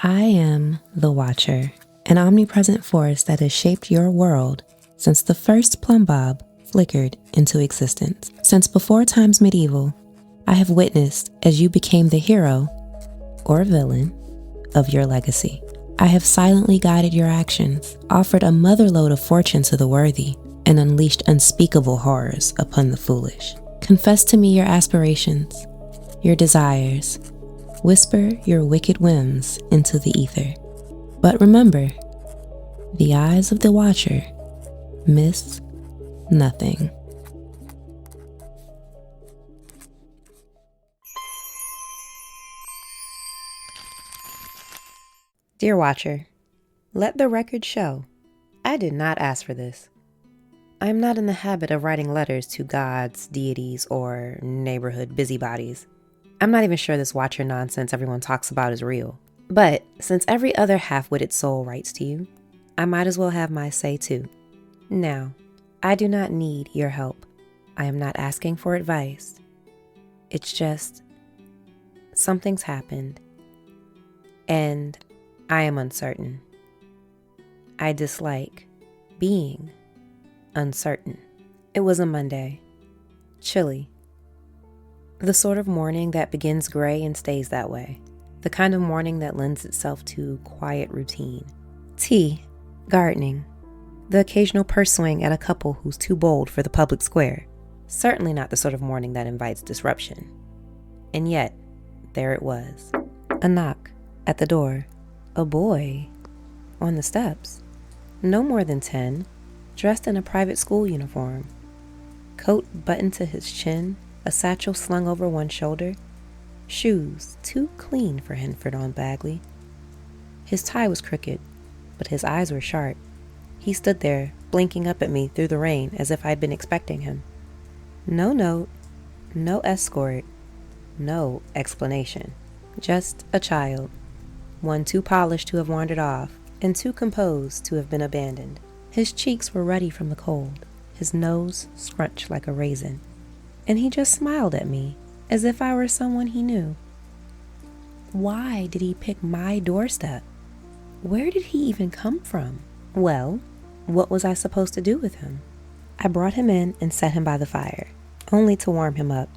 I am the Watcher, an omnipresent force that has shaped your world since the first plumb bob flickered into existence. Since before times medieval, I have witnessed as you became the hero or villain of your legacy. I have silently guided your actions, offered a motherlode of fortune to the worthy, and unleashed unspeakable horrors upon the foolish. Confess to me your aspirations, your desires. Whisper your wicked whims into the ether. But remember, the eyes of the Watcher miss nothing. Dear Watcher, let the record show, I did not ask for this. I am not in the habit of writing letters to gods, deities, or neighborhood busybodies. I'm not even sure this Watcher nonsense everyone talks about is real. But since every other half-witted soul writes to you, I might as well have my say too. Now, I do not need your help. I am not asking for advice. It's just, something's happened, and I am uncertain. I dislike being uncertain. It was a Monday, chilly. The sort of morning that begins gray and stays that way. The kind of morning that lends itself to quiet routine. Tea, gardening, the occasional purse swing at a couple who's too bold for the public square. Certainly not the sort of morning that invites disruption. And yet, there it was. A knock at the door. A boy on the steps. No more than 10, dressed in a private school uniform. Coat buttoned to his chin, a satchel slung over one shoulder, shoes too clean for Henford on Bagley. His tie was crooked, but his eyes were sharp. He stood there, blinking up at me through the rain as if I'd been expecting him. No note, no escort, no explanation. Just a child, one too polished to have wandered off, and too composed to have been abandoned. His cheeks were ruddy from the cold, his nose scrunched like a raisin. And he just smiled at me, as if I were someone he knew. Why did he pick my doorstep? Where did he even come from? Well, what was I supposed to do with him? I brought him in and set him by the fire, only to warm him up,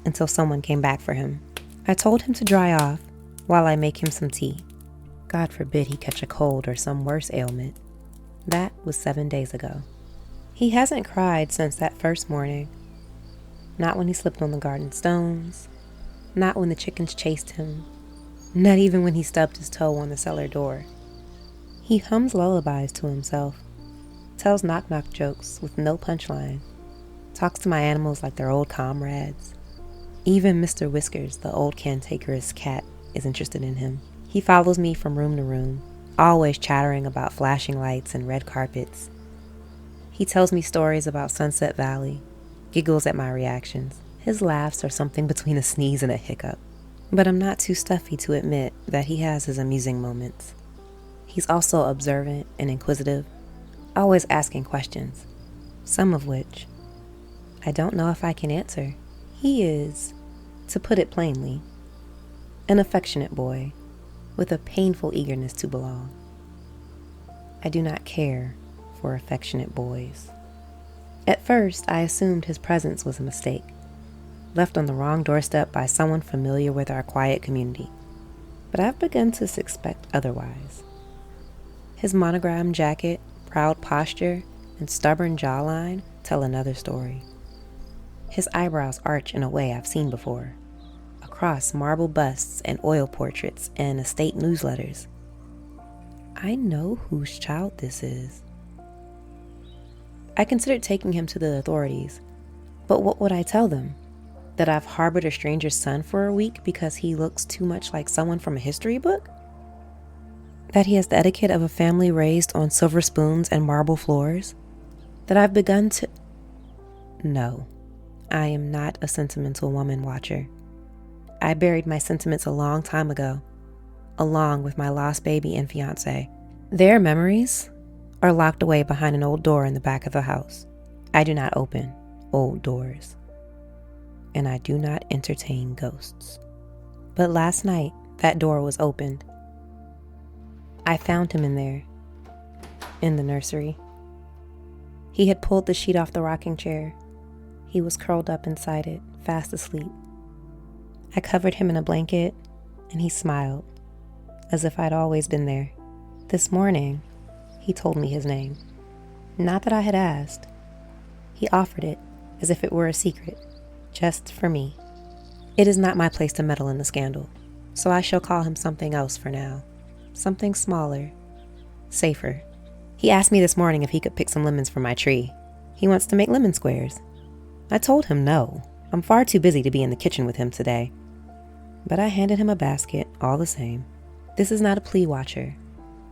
until someone came back for him. I told him to dry off, while I make him some tea. God forbid he catch a cold or some worse ailment. That was 7 days ago. He hasn't cried since that first morning. Not when he slipped on the garden stones, not when the chickens chased him, not even when he stubbed his toe on the cellar door. He hums lullabies to himself, tells knock-knock jokes with no punchline, talks to my animals like they're old comrades. Even Mr. Whiskers, the old cantankerous cat, is interested in him. He follows me from room to room, always chattering about flashing lights and red carpets. He tells me stories about Sunset Valley, giggles at my reactions. His laughs are something between a sneeze and a hiccup. But I'm not too stuffy to admit that he has his amusing moments. He's also observant and inquisitive, always asking questions, some of which I don't know if I can answer. He is, to put it plainly, an affectionate boy with a painful eagerness to belong. I do not care for affectionate boys. At first, I assumed his presence was a mistake, left on the wrong doorstep by someone familiar with our quiet community. But I've begun to suspect otherwise. His monogrammed jacket, proud posture, and stubborn jawline tell another story. His eyebrows arch in a way I've seen before, across marble busts and oil portraits and estate newsletters. I know whose child this is. I considered taking him to the authorities, but what would I tell them? That I've harbored a stranger's son for a week because he looks too much like someone from a history book? That he has the etiquette of a family raised on silver spoons and marble floors? That I've begun to... No, I am not a sentimental woman, Watcher. I buried my sentiments a long time ago, along with my lost baby and fiancé. Their memories are locked away behind an old door in the back of the house. I do not open old doors, and I do not entertain ghosts. But last night, that door was opened, I found him in there, in the nursery. He had pulled the sheet off the rocking chair. He was curled up inside it, fast asleep. I covered him in a blanket, and he smiled, as if I'd always been there. This morning, he told me his name. Not that I had asked. He offered it, as if it were a secret, just for me. It is not my place to meddle in the scandal, so I shall call him something else for now. Something smaller, safer. He asked me this morning if he could pick some lemons from my tree. He wants to make lemon squares. I told him no. I'm far too busy to be in the kitchen with him today. But I handed him a basket all the same. This is not a plea, Watcher.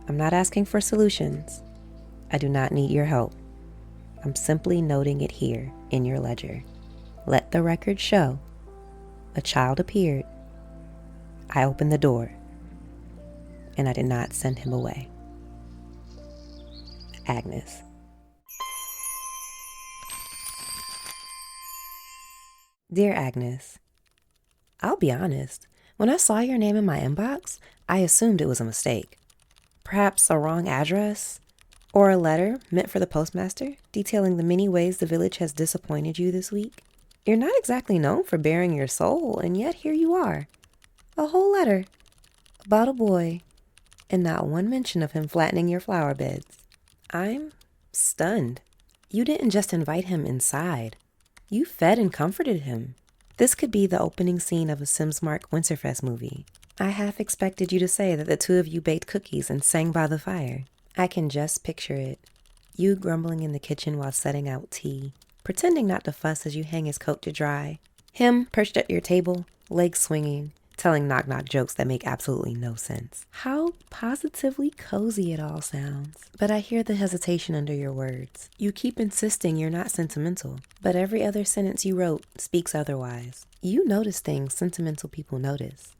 I'm not asking for solutions. I do not need your help. I'm simply noting it here in your ledger. Let the record show. A child appeared. I opened the door. And I did not send him away. Agnes. Dear Agnes, I'll be honest. When I saw your name in my inbox, I assumed it was a mistake. Perhaps a wrong address, or a letter meant for the postmaster detailing the many ways the village has disappointed you this week. You're not exactly known for bearing your soul, and yet here you are. A whole letter about a boy, and not one mention of him flattening your flower beds. I'm stunned. You didn't just invite him inside. You fed and comforted him. This could be the opening scene of a Simsmark Winterfest movie. I half expected you to say that the two of you baked cookies and sang by the fire. I can just picture it. You grumbling in the kitchen while setting out tea, pretending not to fuss as you hang his coat to dry. Him perched at your table, legs swinging, telling knock-knock jokes that make absolutely no sense. How positively cozy it all sounds. But I hear the hesitation under your words. You keep insisting you're not sentimental, but every other sentence you wrote speaks otherwise. You notice things sentimental people notice.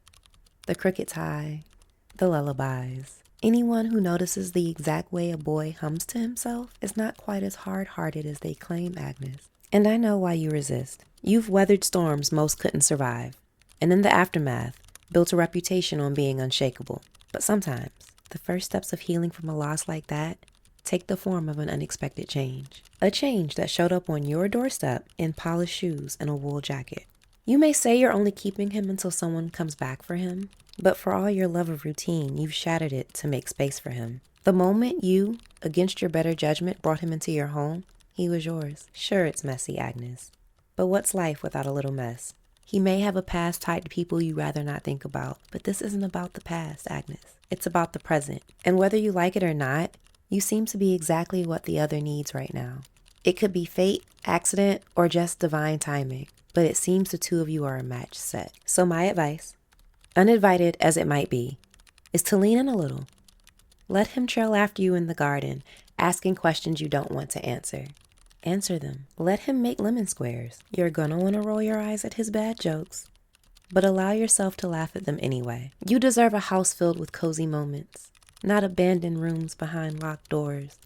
The crooked tie, the lullabies. Anyone who notices the exact way a boy hums to himself is not quite as hard-hearted as they claim, Agnes. And I know why you resist. You've weathered storms most couldn't survive. And in the aftermath, built a reputation on being unshakable. But sometimes, the first steps of healing from a loss like that take the form of an unexpected change. A change that showed up on your doorstep in polished shoes and a wool jacket. You may say you're only keeping him until someone comes back for him, but for all your love of routine, you've shattered it to make space for him. The moment you, against your better judgment, brought him into your home, he was yours. Sure, it's messy, Agnes. But what's life without a little mess? He may have a past tied to people you'd rather not think about, but this isn't about the past, Agnes. It's about the present. And whether you like it or not, you seem to be exactly what the other needs right now. It could be fate, accident, or just divine timing, but it seems the two of you are a match set. So my advice, uninvited as it might be, is to lean in a little. Let him trail after you in the garden, asking questions you don't want to answer. Answer them. Let him make lemon squares. You're gonna want to roll your eyes at his bad jokes, but allow yourself to laugh at them anyway. You deserve a house filled with cozy moments, not abandoned rooms behind locked doors.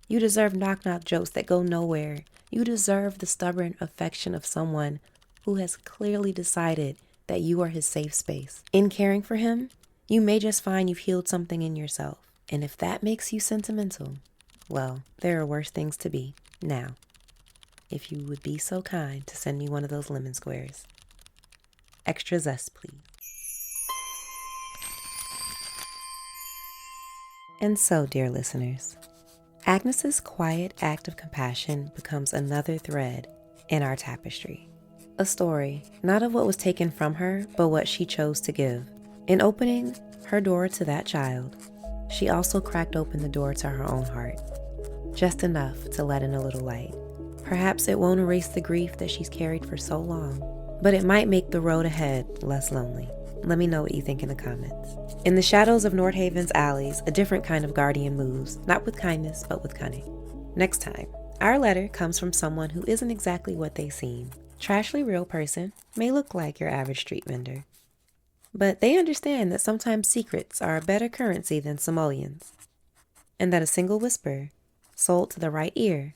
You deserve knock-knock jokes that go nowhere. You deserve the stubborn affection of someone who has clearly decided that you are his safe space. In caring for him, you may just find you've healed something in yourself. And if that makes you sentimental, well, there are worse things to be. Now, if you would be so kind to send me one of those lemon squares. Extra zest, please. And so, dear listeners, Agnes's quiet act of compassion becomes another thread in our tapestry. A story, not of what was taken from her, but what she chose to give. In opening her door to that child, she also cracked open the door to her own heart. Just enough to let in a little light. Perhaps it won't erase the grief that she's carried for so long, but it might make the road ahead less lonely. Let me know what you think in the comments. In the shadows of Nordhaven's alleys, a different kind of guardian moves, not with kindness, but with cunning. Next time, our letter comes from someone who isn't exactly what they seem. Trashly real person may look like your average street vendor, but they understand that sometimes secrets are a better currency than simoleons, and that a single whisper sold to the right ear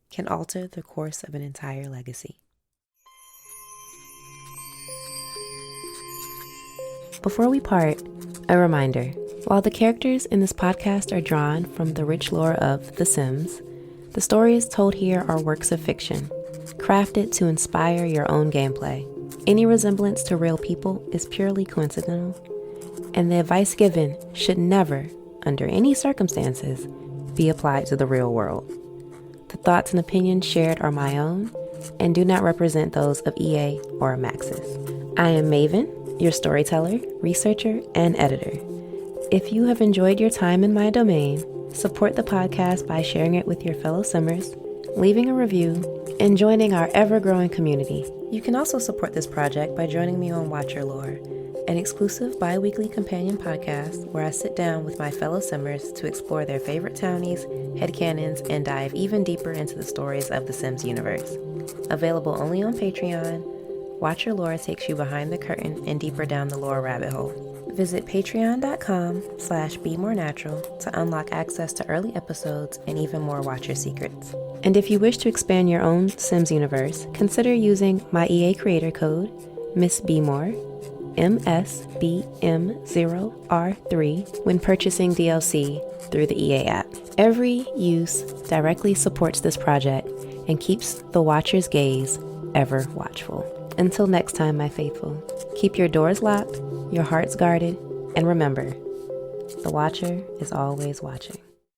can alter the course of an entire legacy. Before we part, a reminder, While the characters in this podcast are drawn from the rich lore of The Sims, the stories told here are works of fiction, crafted to inspire your own gameplay. Any resemblance to real people is purely coincidental, and the advice given should never, under any circumstances, be applied to the real world. The thoughts and opinions shared are my own and do not represent those of EA or Maxis. I am Maven, your storyteller, researcher, and editor. If you have enjoyed your time in my domain, support the podcast by sharing it with your fellow Simmers, leaving a review, and joining our ever-growing community. You can also support this project by joining me on Watch Your Lore, an exclusive bi-weekly companion podcast where I sit down with my fellow Simmers to explore their favorite townies, headcanons, and dive even deeper into the stories of the Sims universe. Available only on Patreon, Watch Your Lore takes you behind the curtain and deeper down the lore rabbit hole. Visit patreon.com/BeMoreNatural to unlock access to early episodes and even more Watcher secrets. And if you wish to expand your own Sims universe, consider using my EA Creator Code MSBM0R3 when purchasing DLC through the EA app. Every use directly supports this project and keeps the Watcher's gaze ever watchful. Until next time, my faithful, keep your doors locked, your hearts guarded, and remember, the Watcher is always watching.